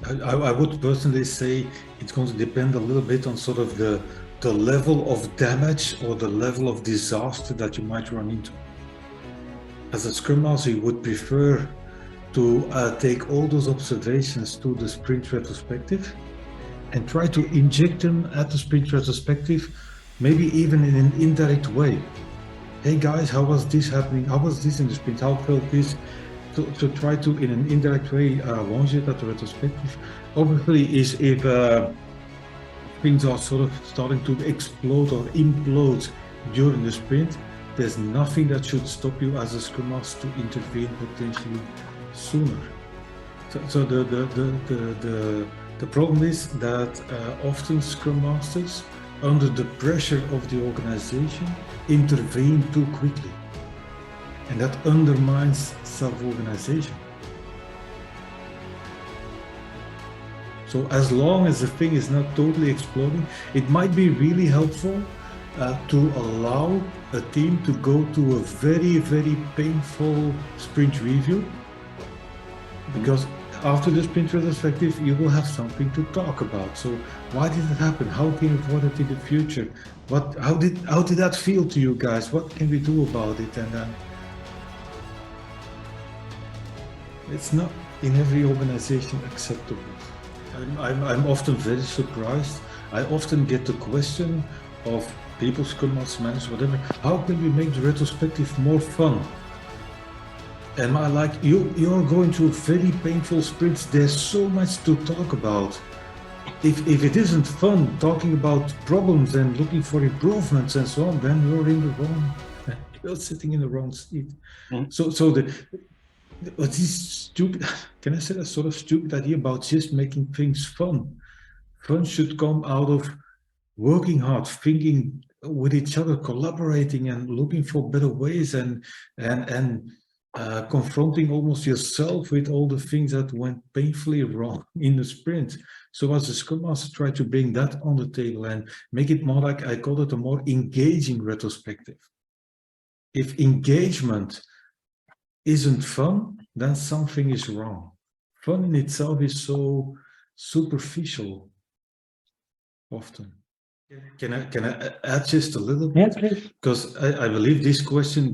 I would personally say it's going to depend a little bit on sort of the level of damage or the level of disaster that you might run into. As a Scrum Master, you would prefer to take all those observations to the sprint retrospective and try to inject them at the sprint retrospective, maybe even in an indirect way. Hey guys, how was this happening? How was this in the sprint? How felt this? To try to, in an indirect way, launch it at the retrospective. Obviously, is if things are sort of starting to explode or implode during the sprint, there's nothing that should stop you as a Scrum Master to intervene potentially sooner. So the problem is that often Scrum Masters, under the pressure of the organization, intervene too quickly. And that undermines self-organization. So as long as the thing is not totally exploding, it might be really helpful to allow a team to go to a very, very painful sprint review. Because after the sprint retrospective, you will have something to talk about. So why did it happen? How can we avoid it in the future? How did that feel to you guys? What can we do about it? And it's not in every organization acceptable. I'm often very surprised. I often get the question of people, Scrum Master, managers, whatever, how can we make the retrospective more fun? And I like, you're going through very painful sprints. There's so much to talk about. If it isn't fun talking about problems and looking for improvements and so on, then you're sitting in the wrong seat. Mm-hmm. So this stupid, can I say that sort of stupid idea about just making things fun? Fun should come out of working hard, thinking with each other, collaborating and looking for better ways and confronting almost yourself with all the things that went painfully wrong in the sprint. So as a Scrum Master, try to bring that on the table and make it more like, I call it a more engaging retrospective. If engagement isn't fun, then something is wrong. Fun in itself is so superficial often. Can I add just a little bit? Yes, please. Because I believe this question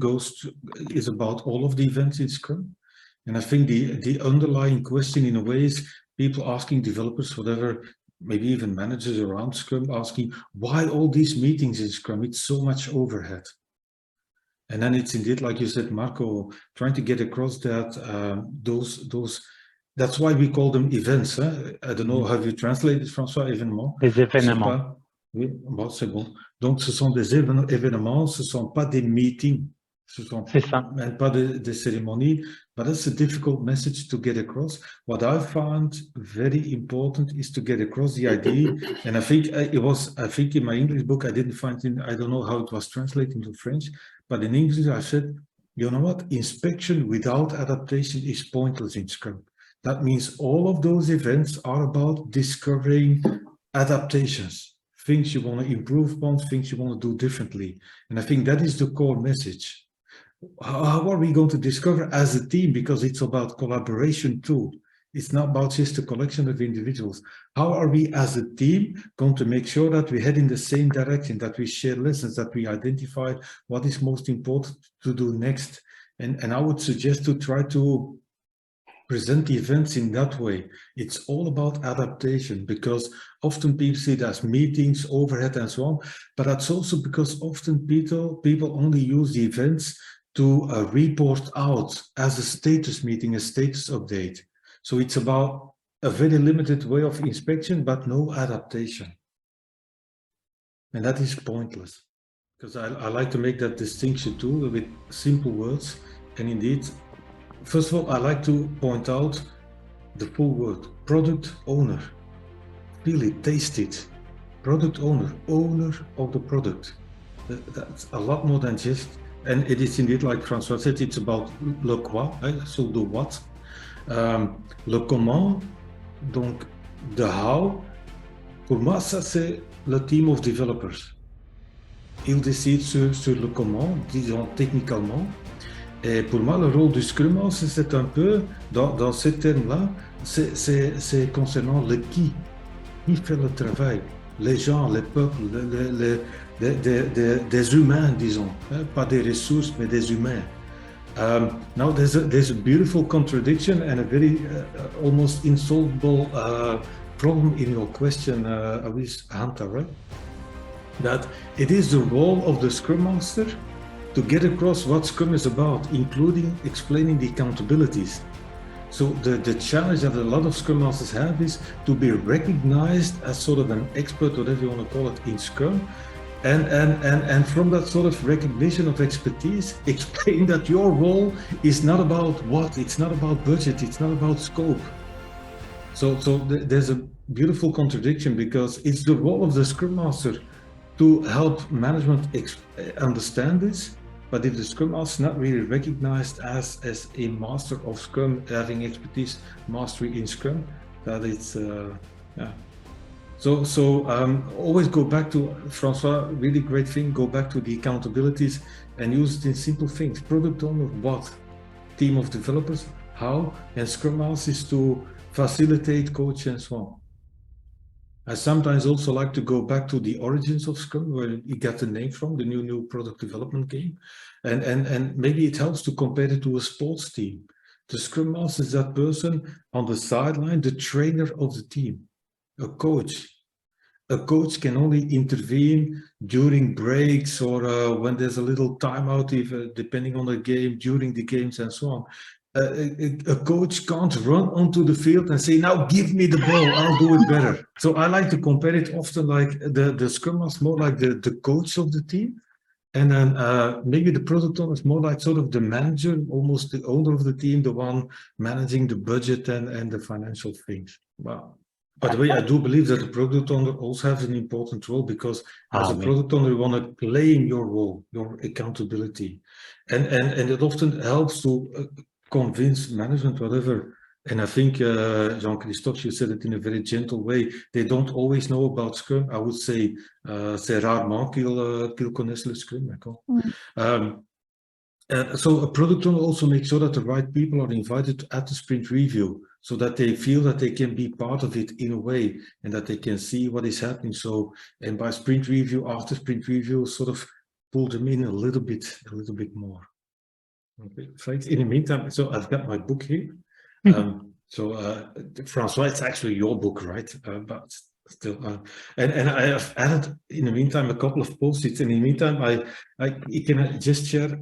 is about all of the events in Scrum. And I think the underlying question in a way is people asking developers, whatever, maybe even managers around Scrum, asking why all these meetings in Scrum, it's so much overhead. And then it's indeed, like you said, Marco, trying to get across that that's why we call them events. Huh? I don't know, have you translated, François, événements? Des événements. Oui, bon, c'est bon. Donc, ce sont des événements, ce ne sont pas des meetings. Ce sont même pas des cérémonies. But that's a difficult message to get across. What I found very important is to get across the idea. And I think in my English book, I didn't find it, I don't know how it was translated into French, but in English I said, you know what, inspection without adaptation is pointless in Scrum. That means all of those events are about discovering adaptations, things you want to improve upon, things you want to do differently. And I think that is the core message. How are we going to discover as a team? Because it's about collaboration too. It's not about just a collection of individuals. How are we as a team going to make sure that we head in the same direction, that we share lessons, that we identify what is most important to do next? And I would suggest to try to present the events in that way. It's all about adaptation, because often people see it as meetings, overhead and so on, but that's also because often people only use the events to report out as a status meeting, a status update. So it's about a very limited way of inspection, but no adaptation. And that is pointless, because I like to make that distinction too with simple words. And indeed, first of all, I like to point out the full word, product owner. Feel it, taste it. Product owner, owner of the product. That's a lot more than just, and it is indeed, like François said, it's about le quoi, so the what. Le comment, donc the how. Pour moi, ça c'est le team of developers. Ils décident sur le comment, disons techniquement. Et pour moi, le rôle du Scrum Master, c'est un peu, dans ces termes-là, c'est concernant le qui fait le travail, les gens, les peuples, des humains, disons, hein, pas des ressources, mais des humains. Now, there's a beautiful contradiction and a very almost insoluble problem in your question, Hunter, right? That it is the role of the Scrum Master to get across what Scrum is about, including explaining the accountabilities. So the challenge that a lot of Scrum Masters have is to be recognized as sort of an expert, whatever you want to call it, in Scrum. And from that sort of recognition of expertise, explain that your role is not about what, it's not about budget, it's not about scope. So there's a beautiful contradiction, because it's the role of the Scrum Master to help management understand this. But if the Scrum Master is not really recognized as a master of Scrum, having expertise, mastery in Scrum, that it's, yeah. So always go back to, Francois, really great thing, go back to the accountabilities and use it in simple things. Product owner, what? Team of developers, how? And Scrum Masters to facilitate, coach, and so on. I sometimes also like to go back to the origins of Scrum, where you got the name from, the new product development game. And maybe it helps to compare it to a sports team. The Scrum Master is that person on the sideline, the trainer of the team, a coach. A coach can only intervene during breaks or when there's a little timeout, if, depending on the game, during the games and so on. A coach can't run onto the field and say, now give me the ball, I'll do it better. So I like to compare it often like the Scrum Master, more like the coach of the team. And then maybe the product owner is more like sort of the manager, almost the owner of the team, the one managing the budget and the financial things. Wow. By the way, I do believe that the product owner also has an important role, because as a product owner, you want to claim your role, your accountability. And it often helps to convince management, whatever. And I think, Jean-Christophe, you said it in a very gentle way. They don't always know about Scrum. I would say, c'est rarement qu'ils connaissent le Scrum. So a product owner also makes sure that the right people are invited at the sprint review, so that they feel that they can be part of it in a way, and that they can see what is happening. So, and by sprint review, after sprint review, sort of pull them in a little bit more. Okay, thanks. In the meantime, so I've got my book here. Francois, it's actually your book, right? But still, and I have added in the meantime a couple of post-its. And in the meantime, I can just share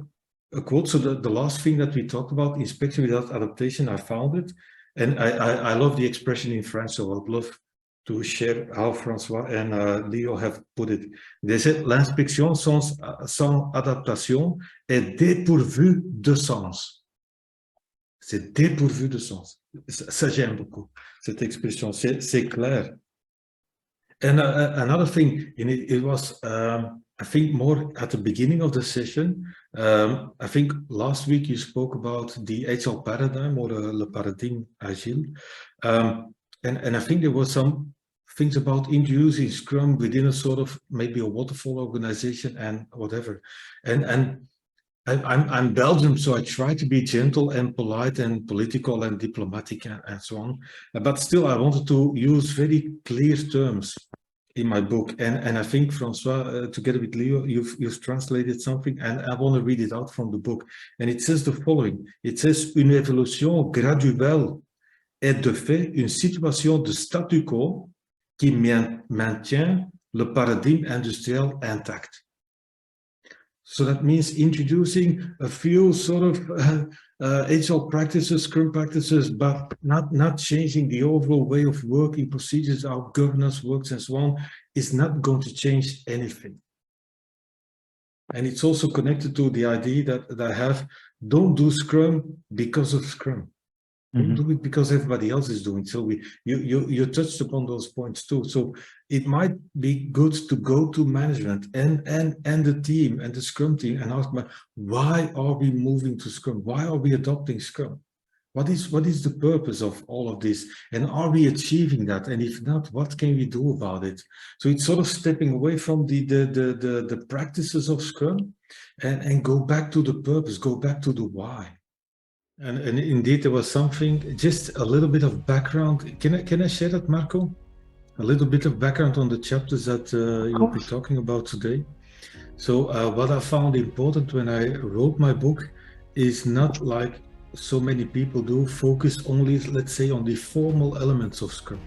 a quote. So the last thing that we talked about, inspection without adaptation, I found it, and I love the expression in French, so I'd love to share how Francois and Leo have put it. They said, l'inspection sans adaptation est dépourvue de sens. C'est dépourvu de sens. Ça, j'aime beaucoup, cette expression, c'est clair. And another thing, it was, I think, more at the beginning of the session. I think last week you spoke about the agile paradigm, or le paradigme agile. And I think there were some things about introducing Scrum within a sort of maybe a waterfall organization and whatever. And I'm Belgian, so I try to be gentle and polite and political and diplomatic and so on. But still, I wanted to use very clear terms in my book. And I think, Francois, together with Leo, you've translated something, and I want to read it out from the book. And it says the following. It says, une évolution graduelle est de fait une situation de statu quo qui maintient le paradigme industriel intact. So that means introducing a few sort of agile practices, Scrum practices, but not changing the overall way of working, procedures, how governance works and so on, is not going to change anything. And it's also connected to the idea that I have, don't do Scrum because of Scrum. Don't do it because everybody else is doing. So you touched upon those points too. So it might be good to go to management and the team and the Scrum team and ask, why are we moving to Scrum? Why are we adopting Scrum? What is the purpose of all of this? And are we achieving that? And if not, what can we do about it? So it's sort of stepping away from the practices of Scrum and go back to the purpose, go back to the why. And indeed, there was something, just a little bit of background. Can I share that, Marco? A little bit of background on the chapters that you'll be talking about today. So what I found important when I wrote my book is not like so many people do, focus only, let's say, on the formal elements of Scrum,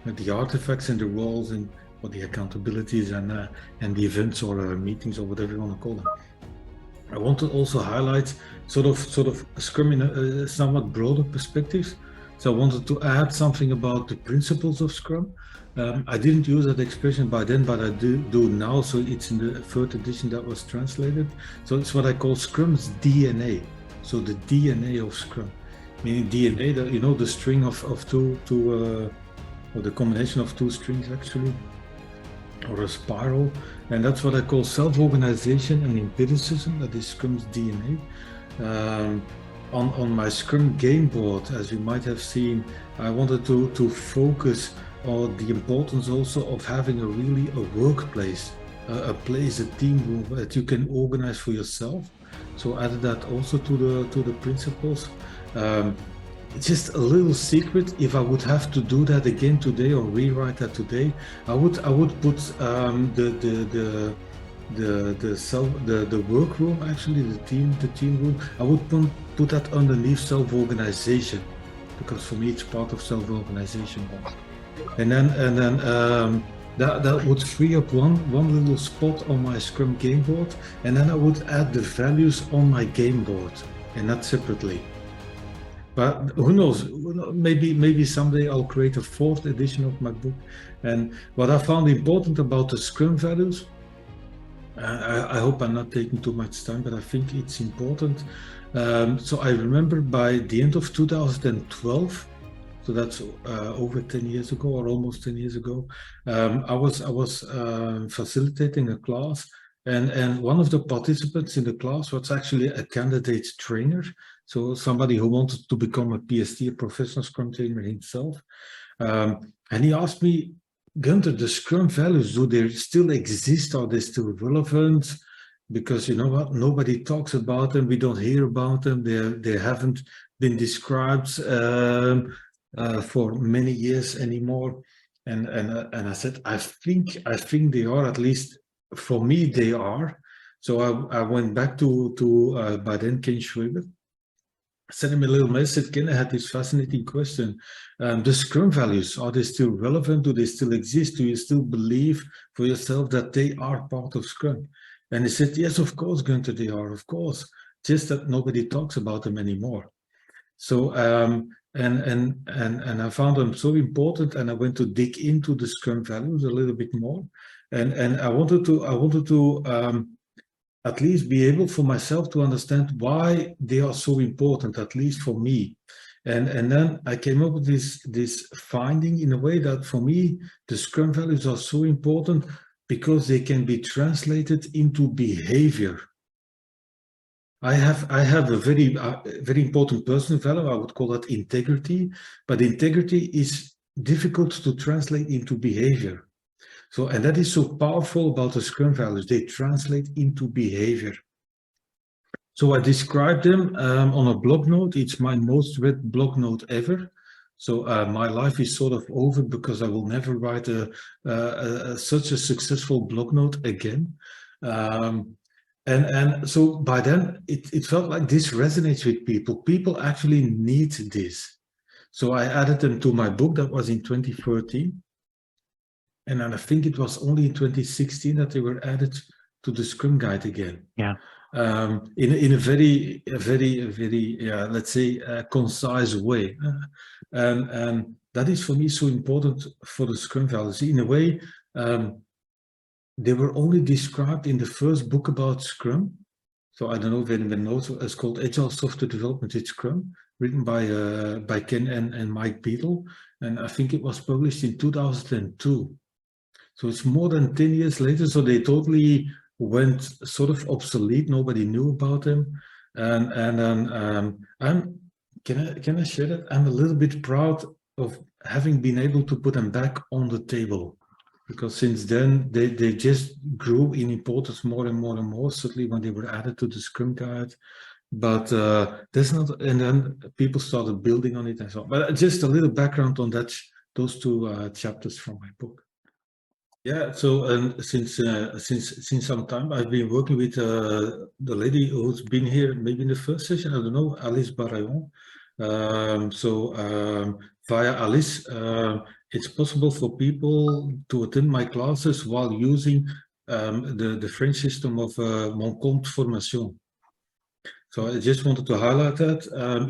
the artifacts and the roles and or the accountabilities and the events or meetings or whatever you want to call them. I want to also highlight sort of Scrum in a somewhat broader perspective. So I wanted to add something about the principles of Scrum. I didn't use that expression by then, but I do now. So it's in the third edition that was translated. So it's what I call Scrum's DNA. So the DNA of Scrum, meaning DNA, that, you know, the string of two or the combination of two strings actually, or a spiral. And that's what I call self-organization and empiricism. That is Scrum's DNA. On my Scrum game board, as you might have seen, I wanted to focus on the importance also of having a workplace, a place, a team room that you can organize for yourself. So added that also to the principles. Just a little secret, if I would have to do that again today or rewrite that today, I would put the workroom, actually the team room, I would put that underneath self-organization, because for me it's part of self-organization. And then that would free up one little spot on my Scrum game board, and then I would add the values on my game board, and not separately. But who knows, maybe someday I'll create a fourth edition of my book. And what I found important about the Scrum values, I hope I'm not taking too much time, but I think it's important. So I remember by the end of 2012, so that's over 10 years ago or almost 10 years ago, I was facilitating a class, and one of the participants in the class was actually a candidate trainer. So somebody who wanted to become a PST, a professional Scrum trainer himself. And he asked me, Gunther, the Scrum values, do they still exist? Are they still relevant? Because you know what, nobody talks about them. We don't hear about them. They haven't been described for many years anymore. And I said, I think they are, at least for me, they are. So I went back to by then Ken Schwaber, sent him a little message. Ken, I had this fascinating question. The Scrum values, are they still relevant? Do they still exist? Do you still believe for yourself that they are part of Scrum? And he said, yes, of course, Gunther, they are, of course. Just that nobody talks about them anymore. So, and I found them so important, and I went to dig into the Scrum values a little bit more. And I wanted to at least be able for myself to understand why they are so important, at least for me. And then I came up with this finding in a way that for me, the Scrum values are so important because they can be translated into behavior. I have a very important personal value. I would call that integrity, but integrity is difficult to translate into behavior. So, and that is so powerful about the Scrum values. They translate into behavior. So I described them on a blog note. It's my most read blog note ever. So my life is sort of over because I will never write such a successful blog note again. And so by then it felt like this resonates with people. People actually need this. So I added them to my book. That was in 2013. And then I think it was only in 2016 that they were added to the Scrum Guide again. Yeah. In a very, let's say, concise way. And that is for me so important for the Scrum values. In a way, they were only described in the first book about Scrum. So I don't know if anyone knows, it's called Agile Software Development with Scrum, written by Ken and Mike Beadle. And I think it was published in 2002. So it's more than 10 years later. So they totally went sort of obsolete. Nobody knew about them. And can I share that? I'm a little bit proud of having been able to put them back on the table, because since then they just grew in importance more and more and more, certainly when they were added to the Scrum Guide. But there's not, and then people started building on it and so on. But just a little background on that, those two chapters from my book. Yeah, so since some time I've been working with the lady who's been here maybe in the first session, I don't know, Alice Barayon. Via Alice, it's possible for people to attend my classes while using the French system of Mon Compte Formation. So I just wanted to highlight that.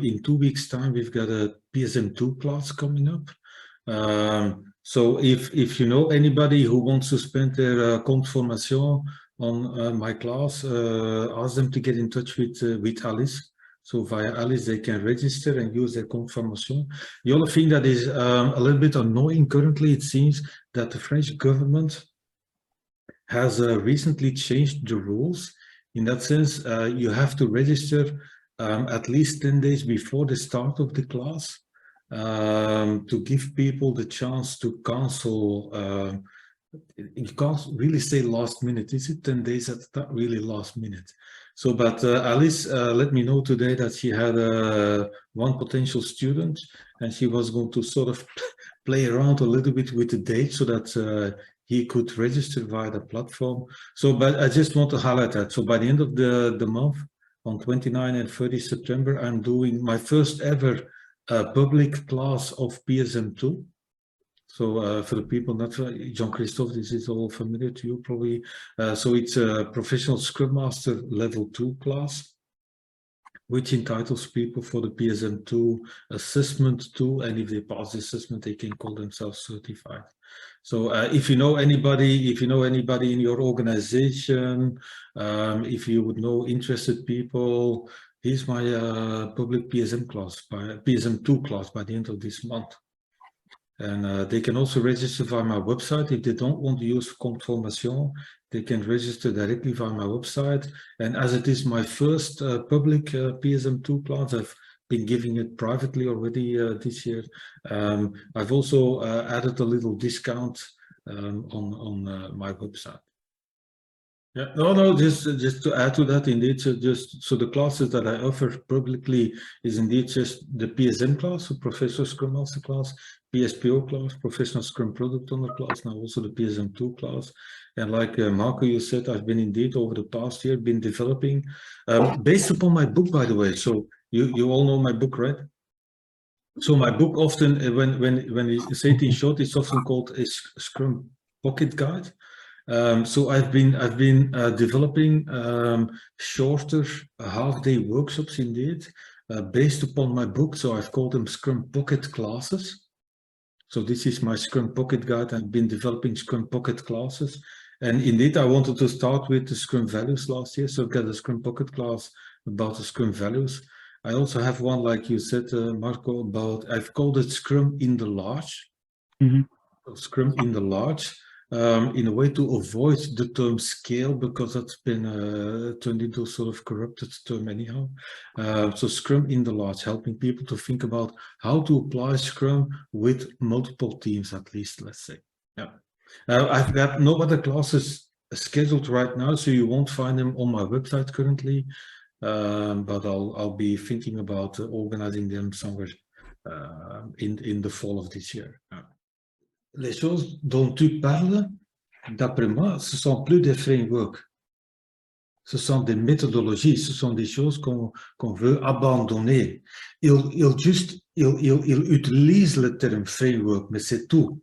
In 2 weeks' time, we've got a PSM2 class coming up. So if you know anybody who wants to spend their compte formation on my class, ask them to get in touch with Alice. So via Alice, they can register and use their compte formation. The other thing that is a little bit annoying currently, it seems that the French government has recently changed the rules. In that sense, you have to register at least 10 days before the start of the class. To give people the chance to cancel. You can't really say last minute, is it? 10 days, that's not really last minute. So, but Alice let me know today that she had one potential student, and she was going to sort of play around a little bit with the date so that he could register via the platform. So, but I just want to highlight that. So by the end of the month, on 29 and 30 September, I'm doing my first ever public class of PSM2. So for the people not, Jean-Christophe, this is all familiar to you probably. So it's a professional Scrum Master level 2 class, which entitles people for the PSM2 assessment too, and if they pass the assessment, they can call themselves certified. So if you know anybody in your organization, if you would know interested people, here's my public PSM class, PSM2 class by the end of this month. And they can also register via my website. If they don't want to use compte formation, they can register directly via my website. And as it is my first public PSM2 class, I've been giving it privately already this year. I've also added a little discount on my website. Yeah, no, just to add to that, indeed, so the classes that I offer publicly is indeed just the PSM class, so Professional Scrum Master class, PSPO class, Professional Scrum Product Owner class, now also the PSM2 class. And like Marco, you said, I've been indeed over the past year been developing, based upon my book, by the way. So you all know my book, right? So my book often, when you say it in short, it's often called a Scrum Pocket Guide. So I've been developing shorter half-day workshops indeed, based upon my book. So I've called them Scrum Pocket classes. So this is my Scrum Pocket Guide. I've been developing Scrum Pocket classes. And indeed, I wanted to start with the Scrum Values last year. So I've got a Scrum Pocket class about the Scrum Values. I also have one, like you said, Marco, about, I've called it Scrum in the Large. Mm-hmm. Scrum in the Large. In a way to avoid the term scale, because that's been turned into a sort of corrupted term anyhow. So Scrum in the Large, helping people to think about how to apply Scrum with multiple teams at least, let's say. Yeah. I've got no other classes scheduled right now, so you won't find them on my website currently, but I'll be thinking about organizing them somewhere in the fall of this year. Yeah. Les choses dont tu parles, d'après moi, ce sont plus des frameworks. Ce sont des méthodologies, ce sont des choses qu'on veut abandonner. Il utilise le terme framework, mais c'est tout.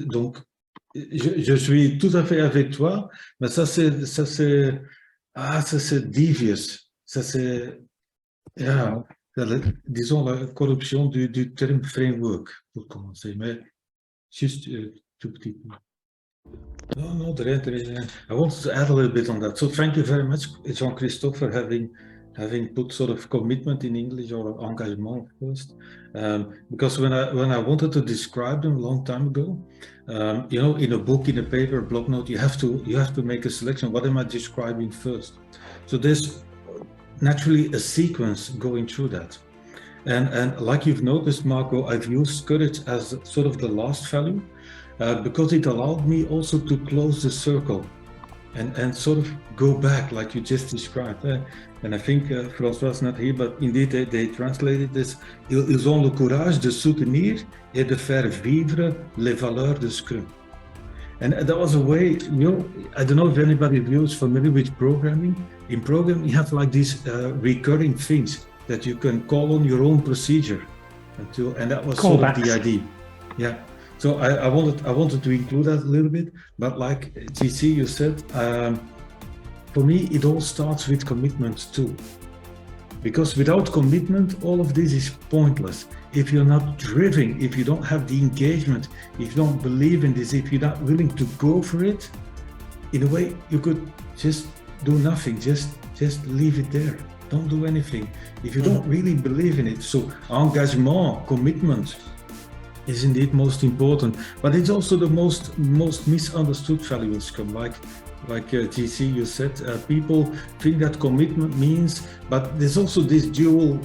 Donc, je suis tout à fait avec toi, mais ça c'est devious. Ça c'est, yeah, disons la corruption du terme framework, pour commencer. Mais just two people. No, there is. I wanted to add a little bit on that. So thank you very much, Jean-Christophe, for having put sort of commitment in English, or engagement first. Because when I wanted to describe them a long time ago, you know, in a book, in a paper, a blog note, you have to make a selection. What am I describing first? So there's naturally a sequence going through that. And like you've noticed, Marco, I've used courage as sort of the last value because it allowed me also to close the circle and sort of go back like you just described. And I think François is not here, but indeed they translated this. Ils ont le courage de soutenir et de faire vivre les valeurs de Scrum. And that was a way, I don't know if anybody of you is familiar with programming. In programming, you have like these recurring things that you can call on your own procedure and that was sort of the idea. Yeah. So I wanted to include that a little bit, but like GC, you said, for me, it all starts with commitment too. Because without commitment, all of this is pointless. If you're not driven, if you don't have the engagement, if you don't believe in this, if you're not willing to go for it, in a way, you could just do nothing, just leave it there. Don't do anything. If you don't really believe in it. So engagement, commitment is indeed most important, but it's also the most misunderstood value in Scrum. Like GC, you said, people think that commitment means, but there's also this dual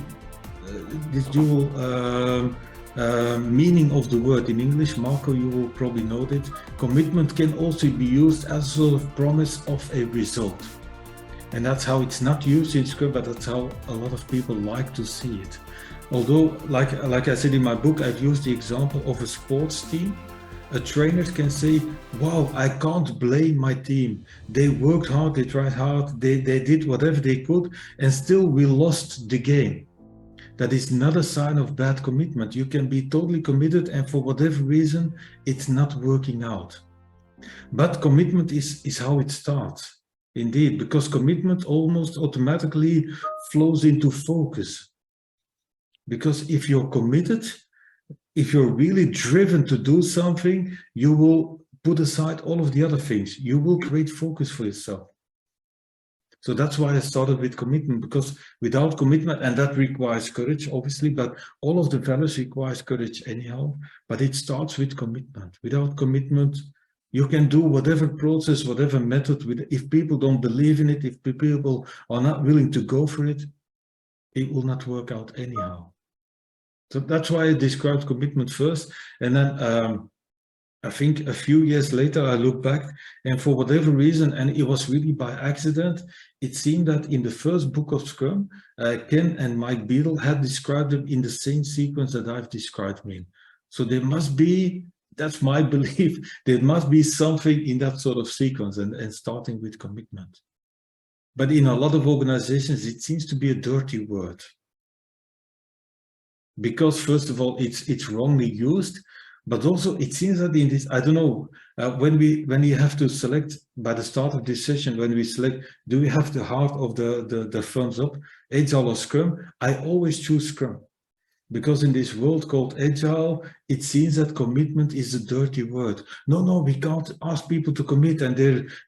meaning of the word in English. Marco, you will probably know it. Commitment can also be used as a sort of promise of a result. And that's how it's not used in Scrum, but that's how a lot of people like to see it. Although, like I said in my book, I've used the example of a sports team. A trainer can say, wow, I can't blame my team. They worked hard, they tried hard, they did whatever they could, and still we lost the game. That is not a sign of bad commitment. You can be totally committed and for whatever reason, it's not working out. But commitment is how it starts, indeed, because commitment almost automatically flows into focus. Because if you're committed, if you're really driven to do something, you will put aside all of the other things. You will create focus for yourself. So that's why I started with commitment, because without commitment, and that requires courage, obviously, but all of the values requires courage anyhow, but it starts with commitment. Without commitment, you can do whatever process, whatever method, if people don't believe in it, if people are not willing to go for it, it will not work out anyhow. So that's why I described commitment first. And then I think a few years later, I look back and for whatever reason, and it was really by accident, it seemed that in the first book of Scrum, Ken and Mike Beadle had described them in the same sequence that I've described them in. So there must be, that's my belief, there must be something in that sort of sequence and starting with commitment. But in a lot of organizations, it seems to be a dirty word. Because first of all, it's wrongly used, but also it seems that in this, I don't know, when you have to select by the start of this session, when we select, do we have the heart of the thumbs up, Agile or Scrum? I always choose Scrum. Because in this world called Agile, it seems that commitment is a dirty word. No, we can't ask people to commit and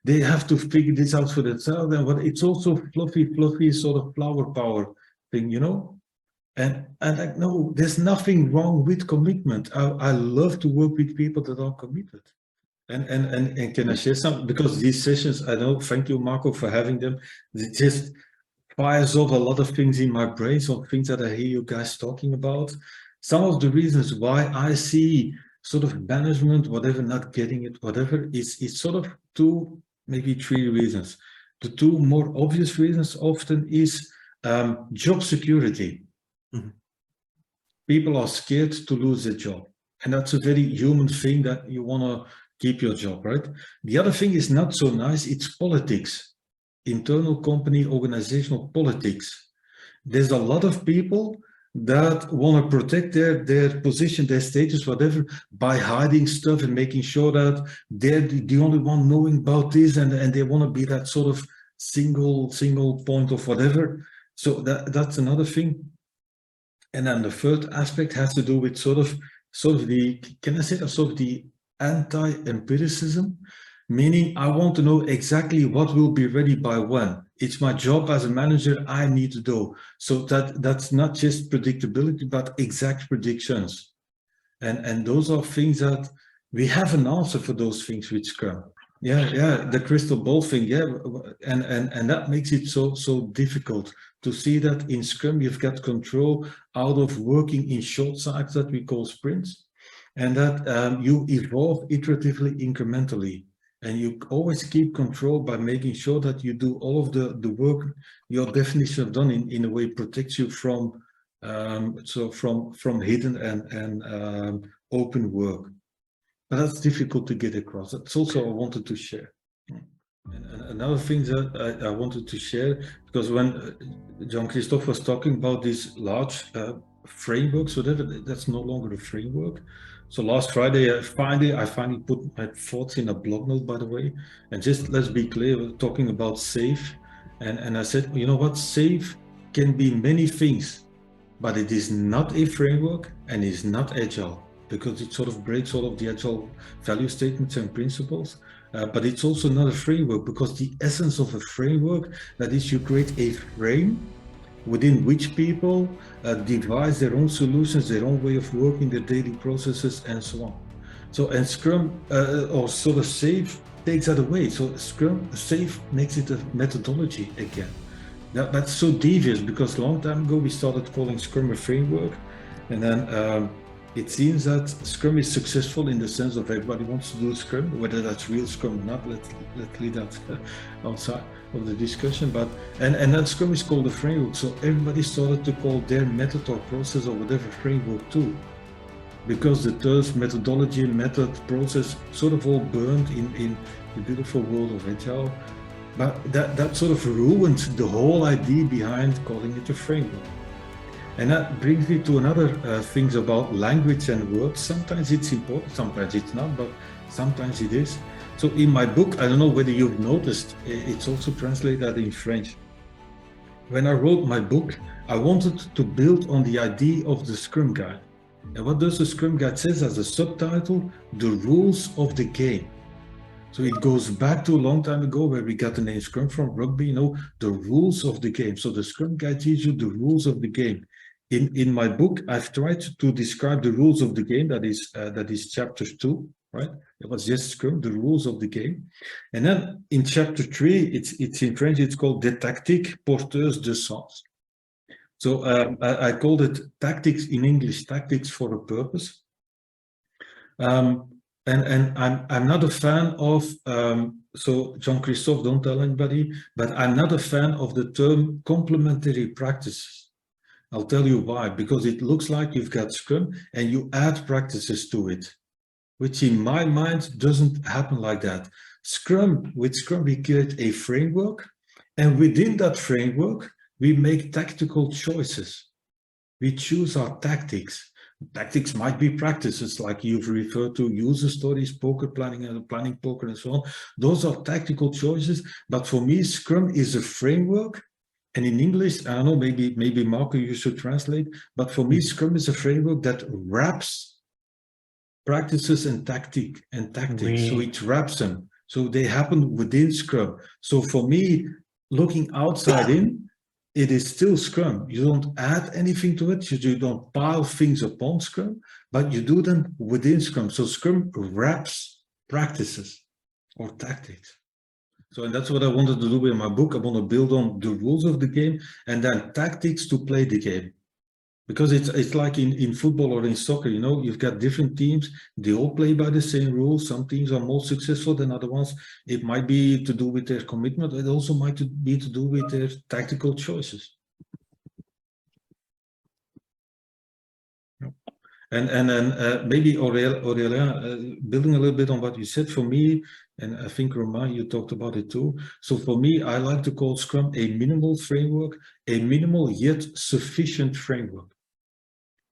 they have to figure this out for themselves. And what it's also fluffy sort of flower power thing, you know? And like, no, there's nothing wrong with commitment. I love to work with people that are committed. And can I share something? Because these sessions, I know, thank you, Marco, for having them. It just fires off a lot of things in my brain, some things that I hear you guys talking about. Some of the reasons why I see sort of management, whatever, not getting it, whatever, is sort of two, maybe three reasons. The two more obvious reasons often is job security. Mm-hmm. People are scared to lose their job. And that's a very human thing that you want to keep your job, right? The other thing is not so nice, it's politics. Internal company organizational politics. There's a lot of people that want to protect their position, their status, whatever, by hiding stuff and making sure that they're the only one knowing about this and they want to be that sort of single point of whatever. So that's another thing. And then the third aspect has to do with sort of the, can I say that, sort of the anti-empiricism, meaning I want to know exactly what will be ready by when. It's my job as a manager, I need to know. So that's not just predictability, but exact predictions. And those are things that we have an answer for those things with Scrum. Yeah, the crystal ball thing, yeah, and that makes it so difficult to see that in Scrum you've got control out of working in short cycles that we call sprints, and that you evolve iteratively, incrementally. And you always keep control by making sure that you do all of the work your definition of done in a way protects you from from hidden and open work. But that's difficult to get across. That's also I wanted to share. And another thing that I wanted to share, because when Jean-Christophe was talking about this large framework, so that's no longer a framework. So last Friday, I finally put my thoughts in a blog note, by the way, and just let's be clear, we're talking about SAFe, and I said, you know what, SAFe can be many things, but it is not a framework and is not agile, because it sort of breaks all of the agile value statements and principles. But it's also not a framework, because the essence of a framework, that is, you create a frame within which people devise their own solutions, their own way of working, their daily processes, and so on. So, and Scrum, or sort of SAFe, takes that away. So Scrum, SAFe makes it a methodology again. That's so devious, because a long time ago we started calling Scrum a framework, and then it seems that Scrum is successful in the sense of everybody wants to do Scrum, whether that's real Scrum or not, let's leave that outside of the discussion. But and then Scrum is called a framework, so everybody started to call their method or process or whatever framework too, because the terms methodology, method, process sort of all burned in the beautiful world of Agile. But that sort of ruined the whole idea behind calling it a framework. And that brings me to another things about language and words. Sometimes it's important, sometimes it's not, but sometimes it is. So in my book, I don't know whether you've noticed, it's also translated in French. When I wrote my book, I wanted to build on the idea of the Scrum Guide. And what does the Scrum Guide says as a subtitle? The rules of the game. So it goes back to a long time ago where we got the name Scrum from, rugby, you know, the rules of the game. So the Scrum Guide teaches you the rules of the game. In my book, I've tried to describe the rules of the game. That is chapter 2, right? It was just Scrum, the rules of the game. And then in chapter 3, it's in French, it's called Des tactiques porteuses de sens. So I called it tactics in English, tactics for a purpose. And I'm not a fan of, so Jean-Christophe, don't tell anybody, but I'm not a fan of the term complementary practices. I'll tell you why, because it looks like you've got Scrum and you add practices to it, which in my mind doesn't happen like that. With Scrum, we create a framework, and within that framework, we make tactical choices. We choose our tactics. Tactics might be practices like you've referred to, user stories, poker planning, and planning poker, and so on. Those are tactical choices. But for me, Scrum is a framework. And in English, I don't know, maybe Marco, you should translate. But for me, Scrum is a framework that wraps practices and tactics. Oui. So it wraps them. So they happen within Scrum. So for me, looking outside in, it is still Scrum. You don't add anything to it. You don't pile things upon Scrum, but you do them within Scrum. So Scrum wraps practices or tactics. So, and that's what I wanted to do with my book. I want to build on the rules of the game and then tactics to play the game. Because it's like in football or in soccer, you know, you've got different teams, they all play by the same rules. Some teams are more successful than other ones. It might be to do with their commitment. It also might be to do with their tactical choices. And then maybe Aurélien, building a little bit on what you said, for me, and I think Romain, you talked about it too. So for me, I like to call Scrum a minimal framework, a minimal yet sufficient framework.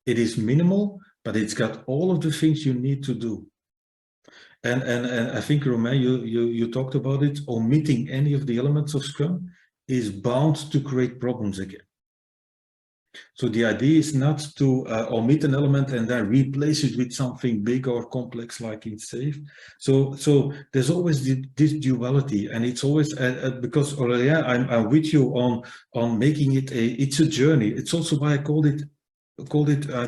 It is minimal, but it's got all of the things you need to do. And I think Romain, you talked about it. Omitting any of the elements of Scrum is bound to create problems again. So the idea is not to omit an element and then replace it with something big or complex like in SAFe. So there's always this duality, and it's always because Aurélien, I'm with you on making it it's a journey. It's also why I called it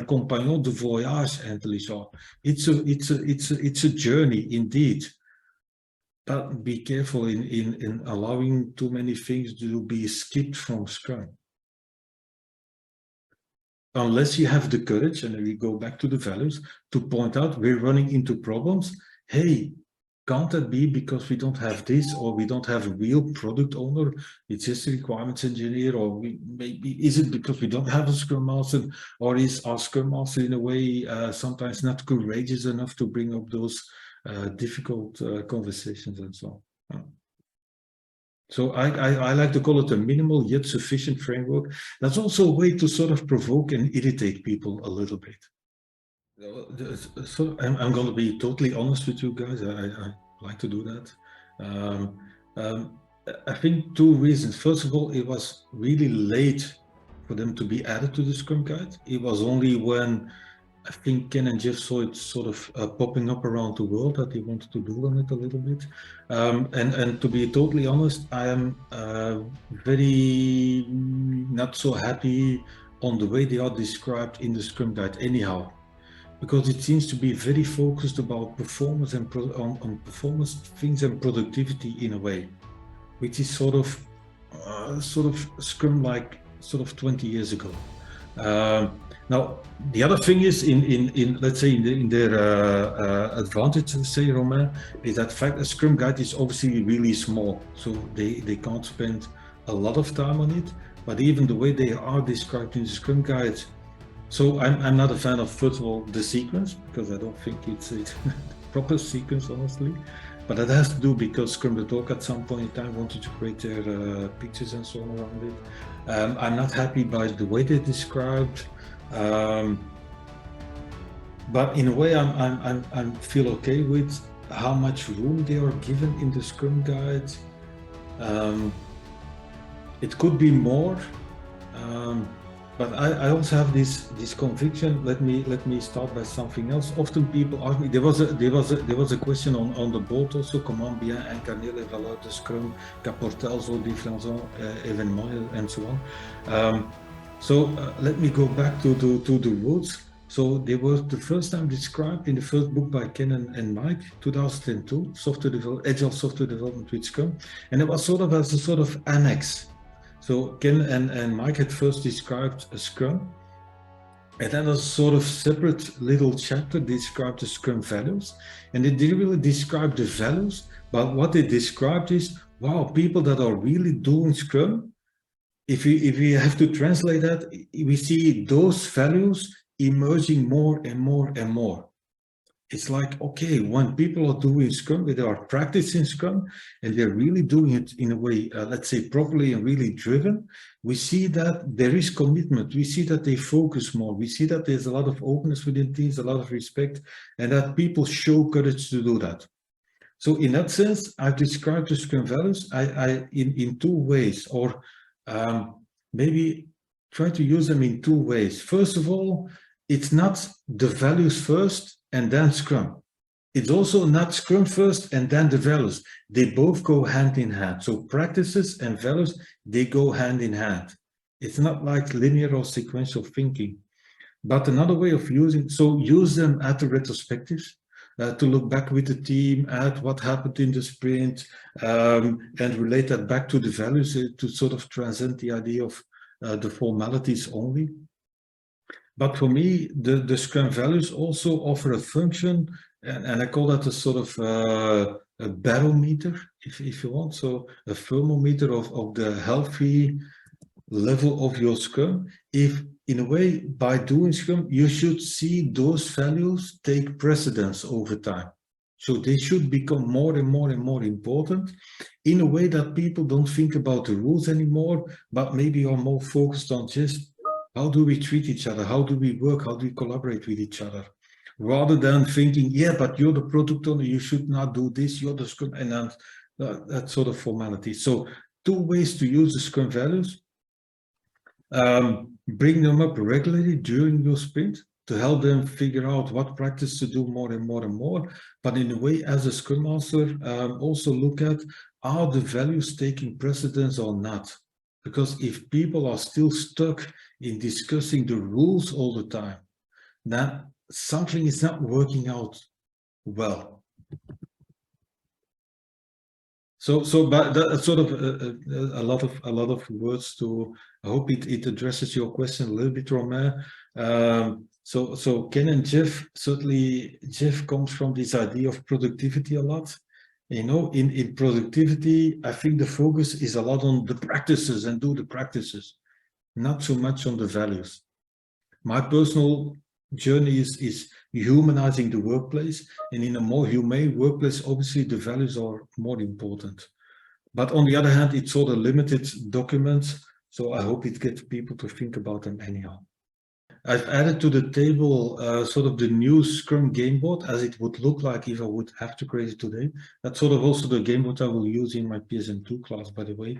compagnon de voyage intelligent. It's a journey indeed. But be careful in allowing too many things to be skipped from Scrum. unless you have the courage, and we go back to the values, to point out we're running into problems. Hey, can't that be because we don't have this, or we don't have a real product owner? It's just a requirements engineer, or maybe is it because we don't have a Scrum Master, or is our Scrum Master in a way sometimes not courageous enough to bring up those difficult conversations and so on. So I like to call it a minimal yet sufficient framework. That's also a way to sort of provoke and irritate people a little bit. So I'm going to be totally honest with you guys. I like to do that. I think two reasons. First of all, it was really late for them to be added to the Scrum Guide. It was only when I think Ken and Jeff saw it sort of popping up around the world that they wanted to build on it a little bit. And to be totally honest, I am very not so happy on the way they are described in the Scrum Guide anyhow, because it seems to be very focused about performance and on performance things and productivity in a way, which is sort of Scrum like sort of 20 years ago. Now, the other thing is, in let's say in their advantage, say Romain, is that fact that Scrum Guide is obviously really small, so they can't spend a lot of time on it. But even the way they are described in the Scrum Guide, so I'm not a fan of, first of all, the sequence, because I don't think it's a proper sequence, honestly. But that has to do because Scrum Talk at some point in time wanted to create their pictures and so on around it. I'm not happy by the way they described. But in a way, I feel okay with how much room they are given in the Scrum Guide. It could be more, but I also have this conviction. Let me start by something else. Often people ask me. There was a question on the board also. Comment bien incarner les valeurs de Scrum, qu'apporter aux différents événements and so on. So let me go back to the roots. So they were the first time described in the first book by Ken and Mike, 2002, Agile Software Development with Scrum. And it was sort of as a sort of annex. So Ken and Mike had first described a Scrum. And then a sort of separate little chapter described the Scrum values. And they didn't really describe the values, but what they described is, wow, people that are really doing Scrum, if we have to translate that, we see those values emerging more and more and more. It's like, okay, when people are doing Scrum, they are practicing Scrum, and they're really doing it in a way, let's say, properly and really driven, we see that there is commitment. We see that they focus more. We see that there's a lot of openness within teams, a lot of respect, and that people show courage to do that. So in that sense, I've described the Scrum values in two ways, or maybe try to use them in two ways. First of all, it's not the values first and then Scrum. It's also not Scrum first and then the values. They both go hand in hand. So practices and values, they go hand in hand. It's not like linear or sequential thinking. But another way of using, so use them at the retrospectives. To look back with the team at what happened in the sprint, and relate that back to the values to sort of transcend the idea of the formalities only. But for me, the Scrum values also offer a function, and I call that a sort of a barometer, if you want, so a thermometer of the healthy level of your Scrum. If in a way, by doing Scrum, you should see those values take precedence over time. So they should become more and more and more important in a way that people don't think about the rules anymore, but maybe are more focused on just how do we treat each other? How do we work? How do we collaborate with each other? Rather than thinking, yeah, but you're the product owner, you should not do this, you're the Scrum, and then that sort of formality. So two ways to use the Scrum values. Bring them up regularly during your sprint to help them figure out what practice to do more and more and more. But in a way, as a Scrum Master, also look at, are the values taking precedence or not? Because if people are still stuck in discussing the rules all the time, then something is not working out well. But that's sort of a lot of words to. I hope it addresses your question a little bit, Romain. So Ken and Jeff, certainly Jeff comes from this idea of productivity a lot. You know, in productivity, I think the focus is a lot on the practices and do the practices, not so much on the values. My personal journey is humanizing the workplace, and in a more humane workplace, obviously the values are more important. But on the other hand, it's sort of limited documents, so I hope it gets people to think about them anyhow. I've added to the table sort of the new Scrum game board as it would look like if I would have to create it today. That's sort of also the game board I will use in my PSM2 class, by the way.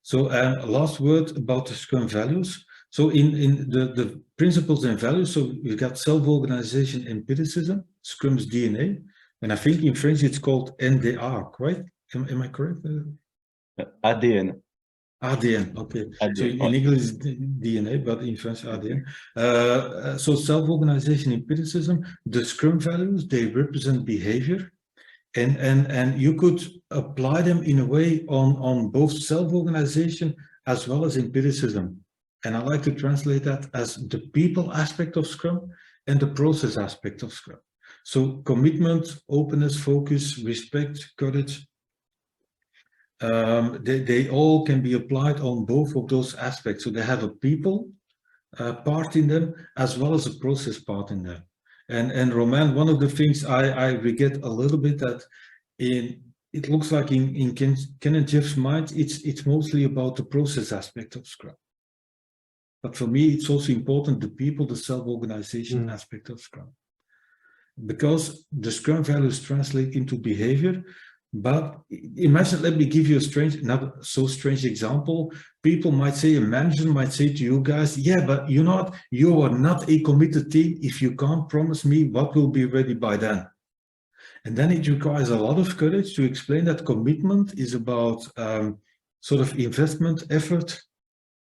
So last word about the Scrum values. So in the principles and values, so we've got self-organization, empiricism, Scrum's DNA, and I think in French it's called NDR, right? Am I correct? ADN. ADN, okay. ADN. So in English it's DNA, but in French ADN. So self-organization, empiricism, the Scrum values, they represent behavior, and you could apply them in a way on both self-organization as well as empiricism. And I like to translate that as the people aspect of Scrum and the process aspect of Scrum. So commitment, openness, focus, respect, courage, they all can be applied on both of those aspects. So they have a people part in them as well as a process part in them. And Romain, one of the things I regret a little bit that it looks like in Ken and Jeff's mind, it's mostly about the process aspect of Scrum. But for me, it's also important, the people, the self-organization aspect of Scrum. Because the Scrum values translate into behavior, but imagine, let me give you a not so strange example. People might say, a manager might say to you guys, yeah, but you are not a committed team if you can't promise me what will be ready by then. And then it requires a lot of courage to explain that commitment is about sort of investment, effort,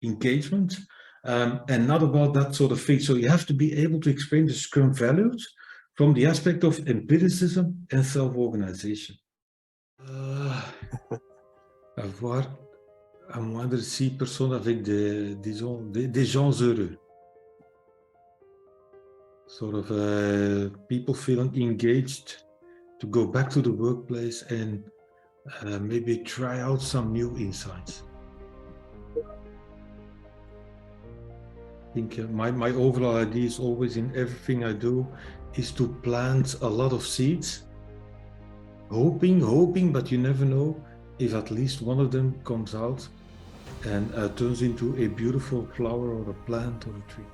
engagement, and not about that sort of thing. So you have to be able to explain the Scrum values from the aspect of empiricism and self-organization. Avoir à moindre 6 personnes avec des gens heureux. Sort of people feeling engaged to go back to the workplace and maybe try out some new insights. I think my overall idea is always in everything I do is to plant a lot of seeds, hoping, but you never know if at least one of them comes out and turns into a beautiful flower or a plant or a tree.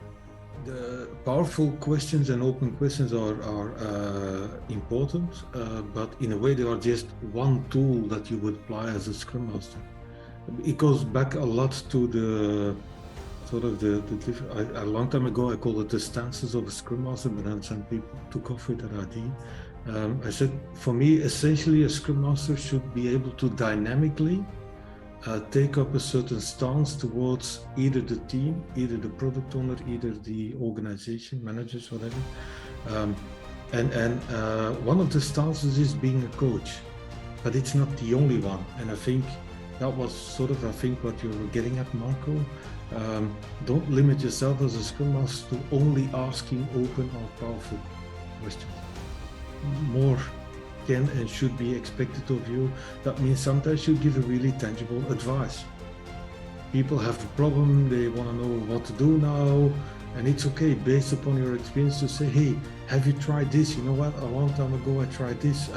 The powerful questions and open questions are important, but in a way they are just one tool that you would apply as a Scrum Master. It goes back a lot to the sort of a long time ago I called it the stances of a Scrum Master, but then some people took off with that idea. I said, for me, essentially a Scrum Master should be able to dynamically take up a certain stance towards either the team, either the product owner, either the organization, managers, whatever. And one of the stances is being a coach, but it's not the only one. And I think that was sort of, what you were getting at, Marco. Don't limit yourself as a Scrum Master to only asking open or powerful questions. More can and should be expected of you. That means sometimes you give a really tangible advice. People have a problem, they want to know what to do now, and it's okay based upon your experience to say, hey, have you tried this? You know what, a long time ago I tried this,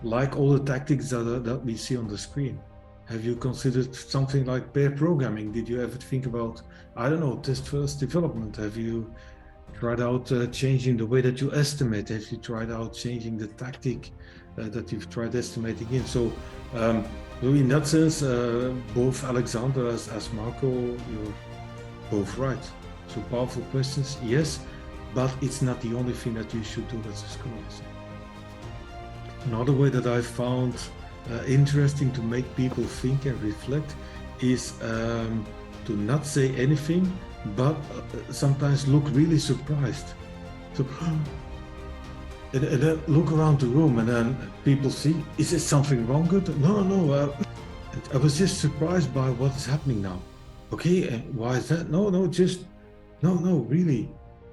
like all the tactics that we see on the screen. Have you considered something like pair programming? Did you ever think about, I don't know, test first development? Have you tried out changing the way that you estimate? Have you tried out changing the tactic that you've tried estimating in? So in that sense, both Alexander as Marco, you're both right. So powerful questions, yes, but it's not the only thing that you should do as a Scrum Master. Another way that I found interesting to make people think and reflect is to not say anything, but sometimes look really surprised. So, And then look around the room, and then people see, is there something wrong with it? No, I was just surprised by what is happening now. Okay, and why is that? No, really.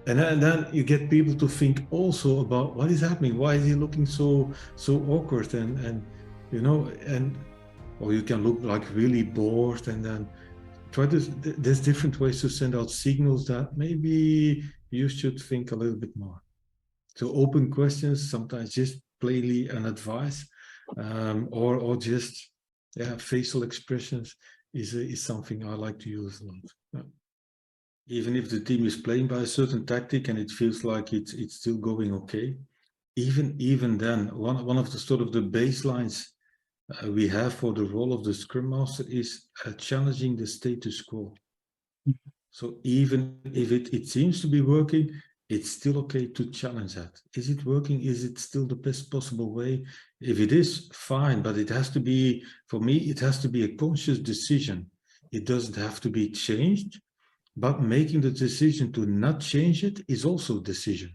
And then you get people to think also about what is happening. Why is he looking so awkward? And you know, and or you can look like really bored, and then try to. There's different ways to send out signals that maybe you should think a little bit more. So open questions, sometimes just plainly an advice, or just facial expressions is something I like to use a lot. Yeah. Even if the team is playing by a certain tactic and it feels like it's still going okay, even then, one of the sort of the baselines we have for the role of the Scrum Master is challenging the status quo. So even if it seems to be working, it's still okay to challenge that. Is it working? Is it still the best possible way? If it is, fine, but it has to be, for me, it has to be a conscious decision. It doesn't have to be changed, but making the decision to not change it is also a decision,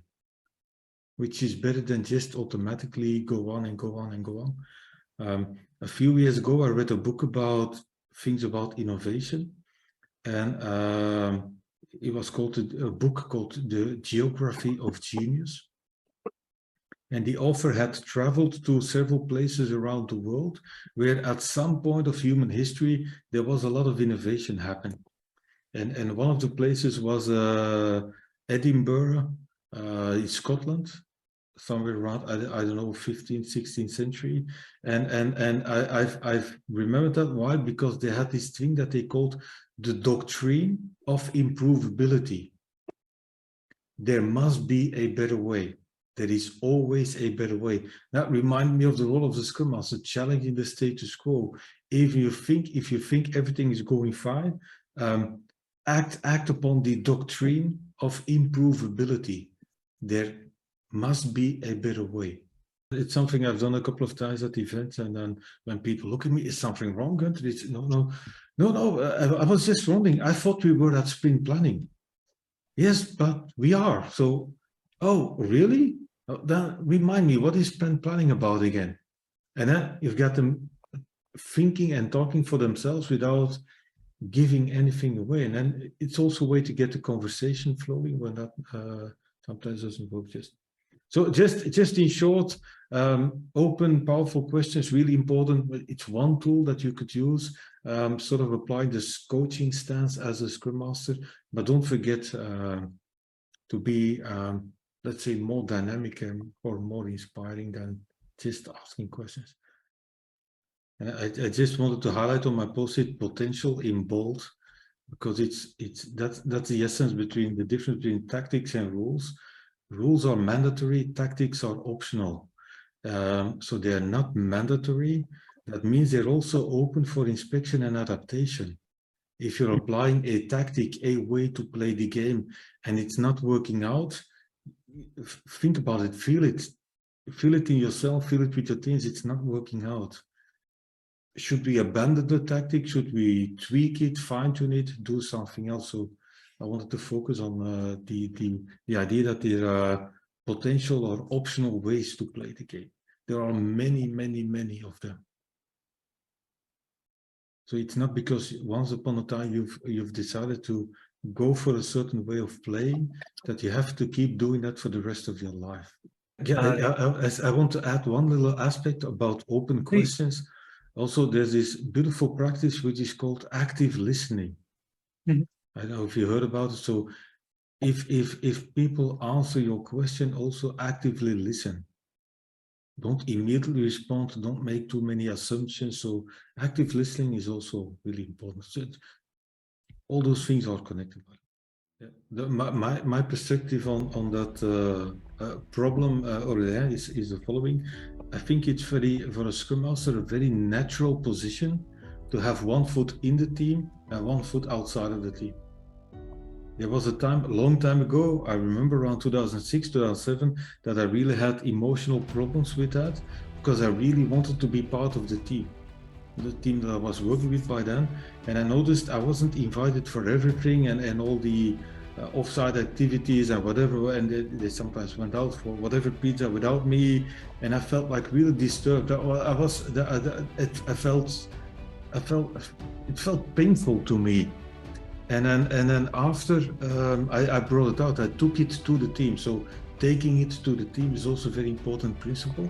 which is better than just automatically go on and go on and go on. A few years ago, I read a book about things about innovation, and it was called a book called The Geography of Genius. And the author had traveled to several places around the world where at some point of human history, there was a lot of innovation happening. And one of the places was Edinburgh in Scotland, somewhere around, I don't know, 15th, 16th century. And I've remembered that. Why? Because they had this thing that they called the doctrine of improvability. There must be a better way. There is always a better way. That reminded me of the role of the Scrum Master, challenging the status quo. If you think everything is going fine, act upon the doctrine of improvability. There must be a better way. It's something I've done a couple of times at events, and then when people look at me, is something wrong, Gunther? It's, no. I was just wondering. I thought we were at sprint planning. Yes, but we are. So, oh, really? Then remind me, what is sprint planning about again? And then you've got them thinking and talking for themselves without giving anything away. And then it's also a way to get the conversation flowing when that sometimes doesn't work. Just in short, open, powerful questions, really important. It's one tool that you could use, sort of applying this coaching stance as a Scrum Master, but don't forget to be, let's say, more dynamic or more inspiring than just asking questions. And I just wanted to highlight on my post-it potential in bold, because that's the essence between the difference between tactics and rules. Rules are mandatory, tactics are optional. So they are not mandatory. That means they're also open for inspection and adaptation. If you're applying a tactic, a way to play the game, and it's not working out, think about it, feel it in yourself, feel it with your teams, it's not working out. Should we abandon the tactic? Should we tweak it, fine-tune it, do something else? So I wanted to focus on the idea that there are potential or optional ways to play the game. There are many of them. So it's not because once upon a time you've decided to go for a certain way of playing that you have to keep doing that for the rest of your life. Yeah, I want to add one little aspect about open questions. Also, there's this beautiful practice which is called active listening. Mm-hmm. I don't know if you heard about it. So if people answer your question, also actively listen. Don't immediately respond, don't make too many assumptions. So active listening is also really important. So all those things are connected. My perspective on that problem is the following. I think it's for a Scrum Master, a very natural position to have one foot in the team and one foot outside of the team. There was a long time ago, I remember around 2006, 2007, that I really had emotional problems with that, because I really wanted to be part of the team that I was working with by then. And I noticed I wasn't invited for everything and all the offsite activities and whatever, and they sometimes went out for whatever pizza without me, and I felt like really disturbed. It felt painful to me. And then after I brought it out, I took it to the team. So taking it to the team is also a very important principle.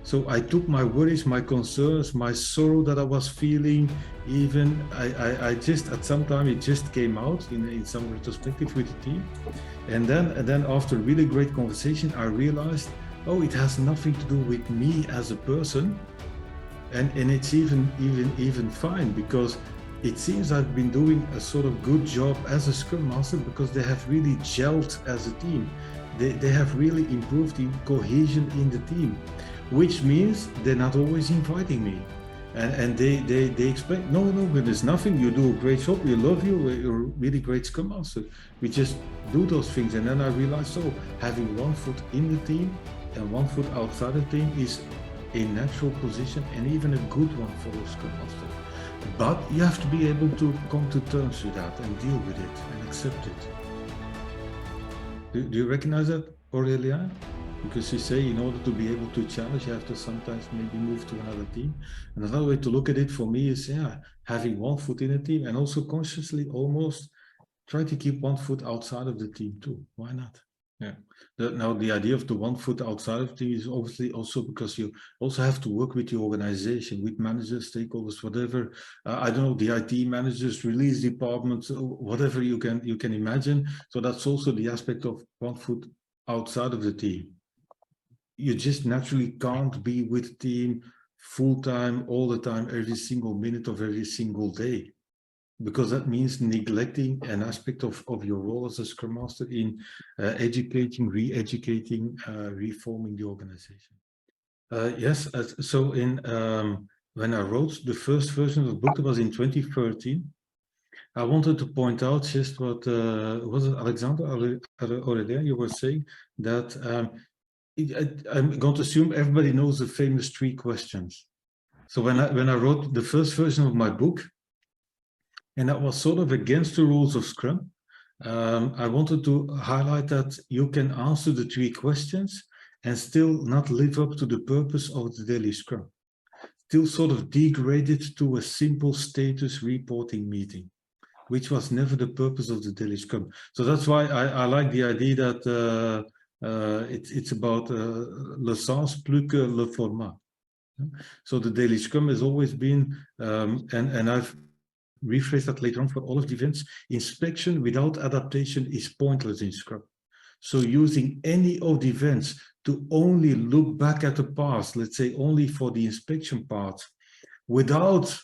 So I took my worries, my concerns, my sorrow that I was feeling, even I just at some time it just came out in some retrospective with the team. And then after really great conversation, I realized, oh, it has nothing to do with me as a person. And it's even fine, because it seems I've been doing a sort of good job as a Scrum Master, because they have really gelled as a team. They have really improved the cohesion in the team, which means they're not always inviting me. And they explain, no, there's nothing, you do a great job, we love you, you're a really great Scrum Master. We just do those things. And then I realized, so having one foot in the team and one foot outside the team is a natural position, and even a good one for a Scrum Master. But you have to be able to come to terms with that and deal with it and accept it. Do you recognize that, Aurelia? Because you say in order to be able to challenge, you have to sometimes maybe move to another team. And another way to look at it for me is, having one foot in a team, and also consciously almost try to keep one foot outside of the team too. Why not? Yeah. Now the idea of the one foot outside of the team is obviously also because you also have to work with the organization, with managers, stakeholders, whatever. I don't know, the IT managers, release departments, whatever you can imagine. So that's also the aspect of one foot outside of the team. You just naturally can't be with the team full time, all the time, every single minute of every single day, because that means neglecting an aspect of your role as a Scrum Master in educating, re-educating, reforming the organization. Yes, so when I wrote the first version of the book, that was in 2013, I wanted to point out just what, was it Alexander Aurelia, you were saying that I'm going to assume everybody knows the famous 3 questions. So when I wrote the first version of my book, and that was sort of against the rules of Scrum, I wanted to highlight that you can answer the 3 questions and still not live up to the purpose of the daily Scrum. Still sort of degraded to a simple status reporting meeting, which was never the purpose of the daily Scrum. So that's why I like the idea that it's about le sens plus que le format. So the daily Scrum has always been, and I've rephrased that later on for all of the events, inspection without adaptation is pointless in Scrum. So using any of the events to only look back at the past, let's say only for the inspection part, without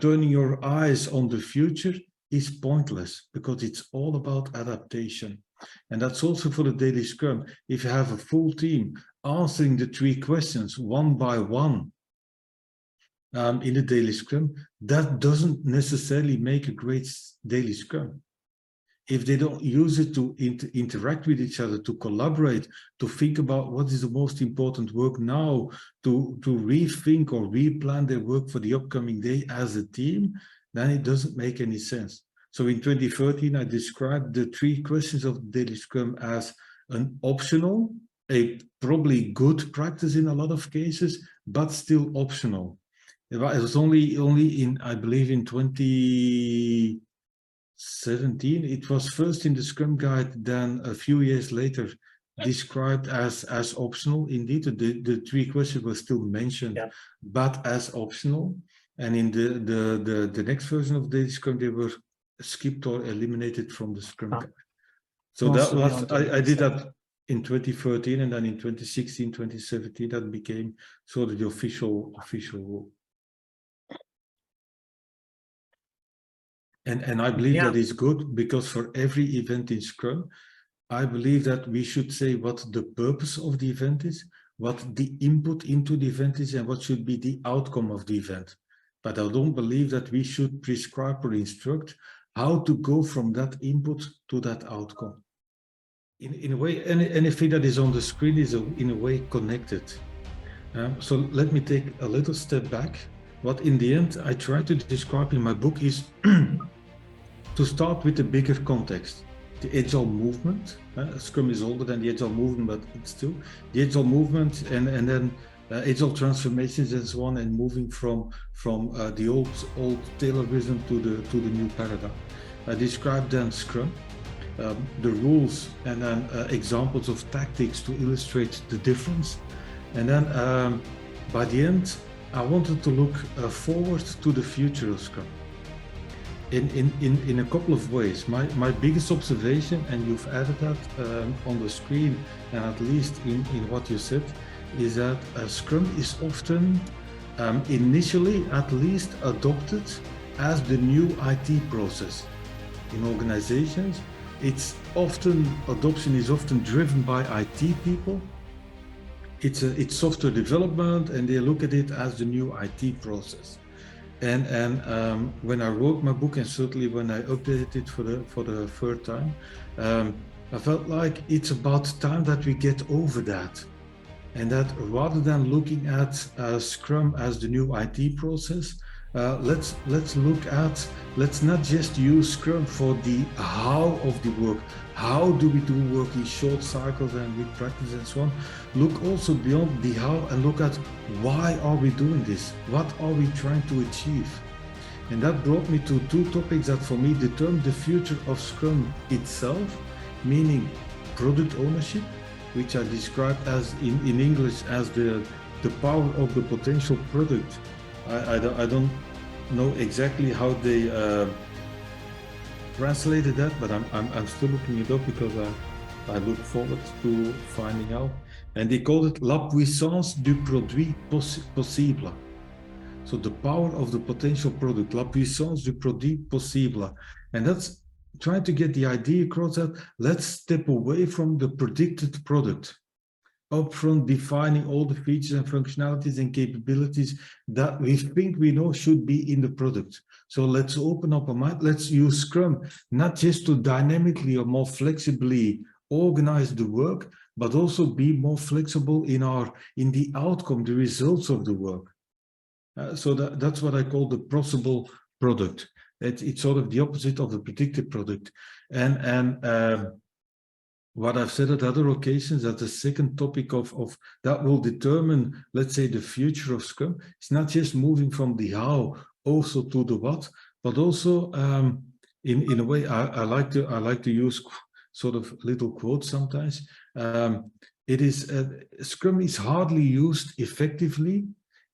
turning your eyes on the future, is pointless, because it's all about adaptation. And that's also for the daily Scrum. If you have a full team answering the 3 questions one by one in the daily Scrum, that doesn't necessarily make a great daily Scrum. If they don't use it to interact with each other, to collaborate, to think about what is the most important work now, to rethink or replan their work for the upcoming day as a team, then it doesn't make any sense. So in 2013, I described the 3 questions of the daily Scrum as an optional, a probably good practice in a lot of cases, but still optional. It was only in, I believe, in 2017, it was first in the Scrum Guide, then a few years later described as optional. Indeed, the 3 questions were still mentioned, but as optional. And in the next version of the Scrum, they were skipped or eliminated from the Scrum Guide. So that was, I did that in 2013, and then in 2016, 2017, that became sort of the official rule. And I believe that is good, because for every event in Scrum, I believe that we should say what the purpose of the event is, what the input into the event is, and what should be the outcome of the event. But I don't believe that we should prescribe or instruct how to go from that input to that outcome. In a way, anything that is on the screen is in a way connected. So let me take a little step back. What in the end I try to describe in my book is to start with the bigger context. the Agile movement. Scrum is older than the Agile movement, but it's still the Agile movement, and then Agile transformations and so on, and moving from the old Taylorism to the new paradigm. I described then Scrum, the rules, and then examples of tactics to illustrate the difference. And then by the end, I wanted to look forward to the future of Scrum. In a couple of ways. My biggest observation, and you've added that on the screen, and at least in what you said, is that Scrum is often, initially at least, adopted as the new IT process. In organizations, adoption is often driven by IT people. It's software development, and they look at it as the new IT process. And when I wrote my book, and certainly when I updated it for the third time, I felt like it's about time that we get over that, and that rather than looking at Scrum as the new IT process, let's not just use Scrum for the how of the work. How do we do work in short cycles and with practice and so on? Look also beyond the how and look at why are we doing this? What are we trying to achieve? And that brought me to two topics that for me determine the future of Scrum itself, meaning product ownership, which I described as in English as the power of the potential product. I don't know exactly how they translated that, but I'm still looking it up because I look forward to finding out. And they called it la puissance du produit possible. So the power of the potential product, la puissance du produit possible. And that's trying to get the idea across that let's step away from the predicted product, upfront defining all the features and functionalities and capabilities that we think we know should be in the product. So let's open up our mind. Let's use Scrum, not just to dynamically or more flexibly organize the work, but also be more flexible in the outcome, the results of the work. So that's what I call the possible product. It's sort of the opposite of the predicted product. And what I've said at other occasions, that the second topic of that will determine, let's say, the future of Scrum. It's not just moving from the how also to the what, but also in a way I like to use sort of little quotes sometimes. It is Scrum is hardly used effectively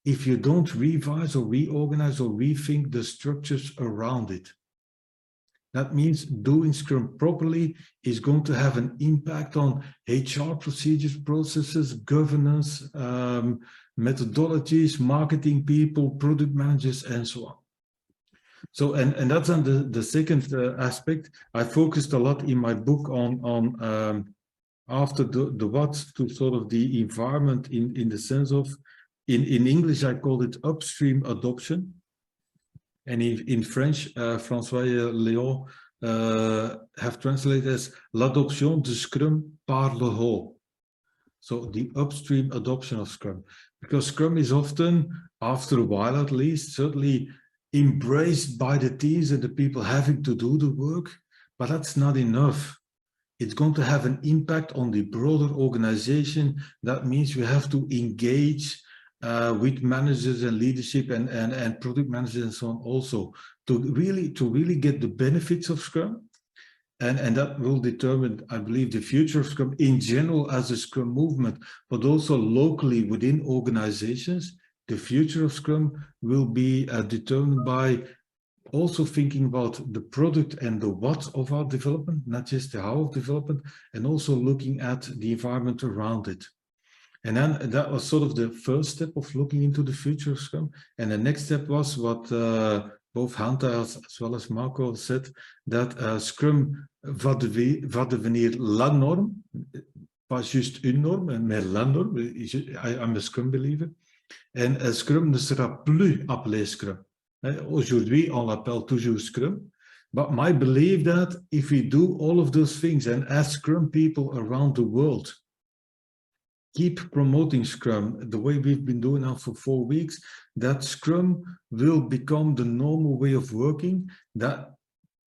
if you don't revise or reorganize or rethink the structures around it. That means doing Scrum properly is going to have an impact on HR procedures, processes, governance, methodologies, marketing people, product managers, and so on. So, and that's on the second aspect. I focused a lot in my book on after the what to sort of the environment in the sense of, in English, I called it upstream adoption. And in French, François Léon have translated as l'adoption de Scrum par le haut. So the upstream adoption of Scrum. Because Scrum is often, after a while at least, certainly embraced by the teams and the people having to do the work, but that's not enough. It's going to have an impact on the broader organization. That means we have to engage with managers and leadership and product managers and so on also to really get the benefits of Scrum. And that will determine, I believe, the future of Scrum in general as a Scrum movement, but also locally within organizations. The future of Scrum will be determined by also thinking about the product and the what of our development, not just the how of development, and also looking at the environment around it. And then that was sort of the first step of looking into the future of Scrum. And the next step was what both Hunter as well as Marco said, that Scrum va devenir la norme, pas juste une norme, mais la norme. I'm a Scrum believer. And Scrum ne sera plus appelé Scrum. Aujourd'hui, on l'appelle toujours Scrum. But my belief that if we do all of those things and as Scrum people around the world, keep promoting Scrum the way we've been doing now for 4 weeks, that Scrum will become the normal way of working, that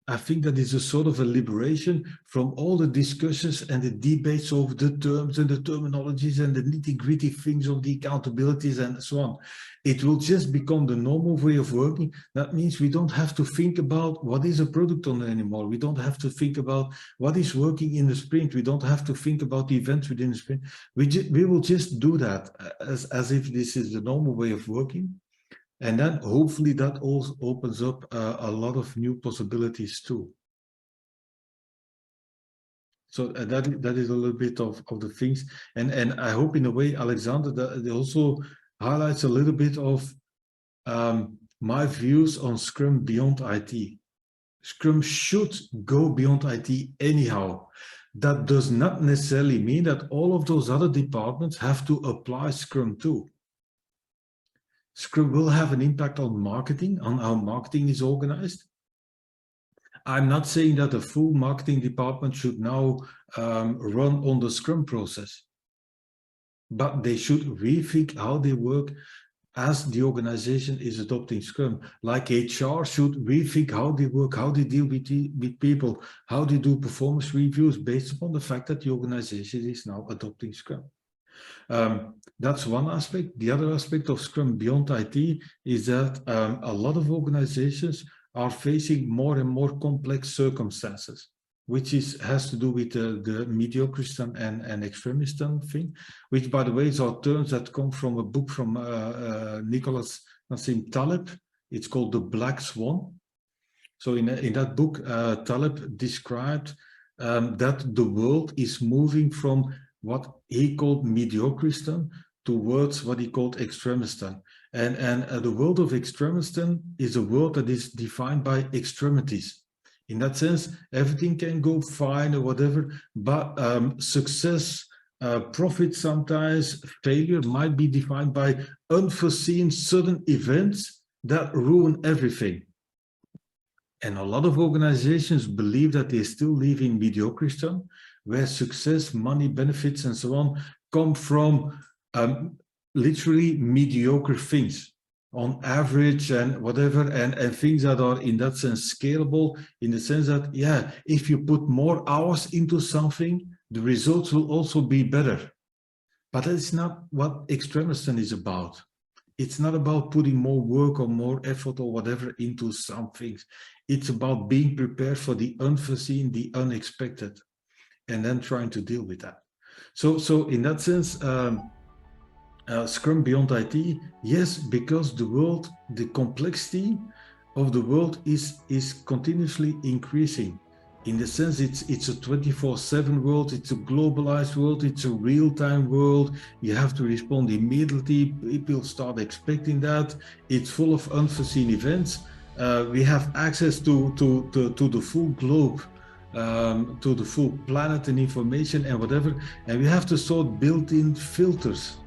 I think that is a sort of a liberation from all the discussions and the debates over the terms and the terminologies and the nitty-gritty things of the accountabilities and so on. It will just become the normal way of working. That means we don't have to think about what is a product owner anymore. We don't have to think about what is working in the sprint. We don't have to think about the events within the sprint. We will just do that as if this is the normal way of working. And then hopefully that also opens up a lot of new possibilities too. So that is a little bit of the things. And I hope in a way, Alexander, that it also highlights a little bit of my views on Scrum beyond IT. Scrum should go beyond IT anyhow. That does not necessarily mean that all of those other departments have to apply Scrum too. Scrum will have an impact on marketing, on how marketing is organized. I'm not saying that the full marketing department should now run on the Scrum process, but they should rethink how they work as the organization is adopting Scrum. Like HR should rethink how they work, how they deal with people, how they do performance reviews based upon the fact that the organization is now adopting Scrum. That's one aspect. The other aspect of Scrum beyond IT is that a lot of organizations are facing more and more complex circumstances, which has to do with the mediocristan and extremistan thing, which, by the way, are terms that come from a book from Nicholas Nassim Taleb. It's called The Black Swan. So in that book, Taleb described that the world is moving from what he called mediocristan towards what he called extremistan. And the world of extremistan is a world that is defined by extremities. In that sense, everything can go fine or whatever, but success, profit sometimes, failure might be defined by unforeseen sudden events that ruin everything. And a lot of organizations believe that they still live in mediocristan, where success, money, benefits, and so on come from literally mediocre things on average and whatever, and things that are in that sense scalable, in the sense that, yeah, if you put more hours into something, the results will also be better. But that's not what extremistan is about. It's not about putting more work or more effort or whatever into some things. It's about being prepared for the unforeseen, the unexpected, and then trying to deal with that. So in that sense, Scrum beyond IT, yes, because the world, the complexity of the world is continuously increasing. In the sense, it's a 24/7 world, it's a globalized world, it's a real-time world. You have to respond immediately. People start expecting that. It's full of unforeseen events. We have access to the full globe, to the full planet and information and whatever. And we have to sort built-in filters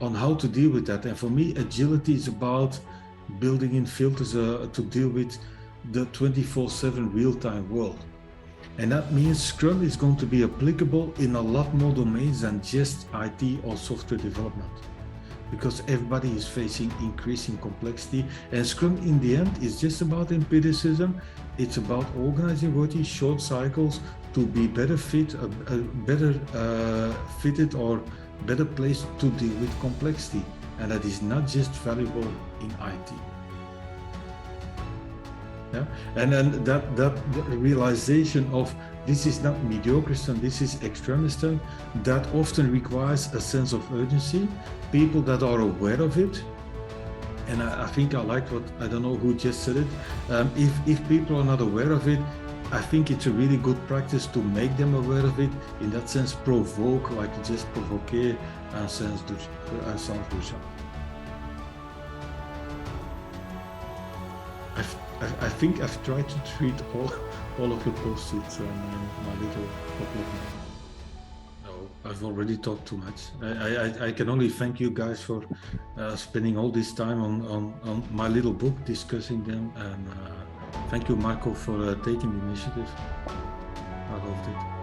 on how to deal with that. And for me, agility is about building in filters to deal with the 24/7 real-time world. And that means Scrum is going to be applicable in a lot more domains than just IT or software development, because everybody is facing increasing complexity. And Scrum in the end is just about empiricism. It's about organizing working short cycles to be better fitted or better placed to deal with complexity. And that is not just valuable in IT. Yeah? And then that realization of this is not mediocristan, this is extremistan, that often requires a sense of urgency, people that are aware of it. And I think I liked what, I don't know who just said it, if people are not aware of it, I think it's a really good practice to make them aware of it, in that sense provoke, like just provoquer un sens d'urgence. I think I've tried to treat all of the post-its on my little couple of minutes. No, I've already talked too much. I can only thank you guys for spending all this time on my little book, discussing them, and thank you, Marco, for taking the initiative. I loved it.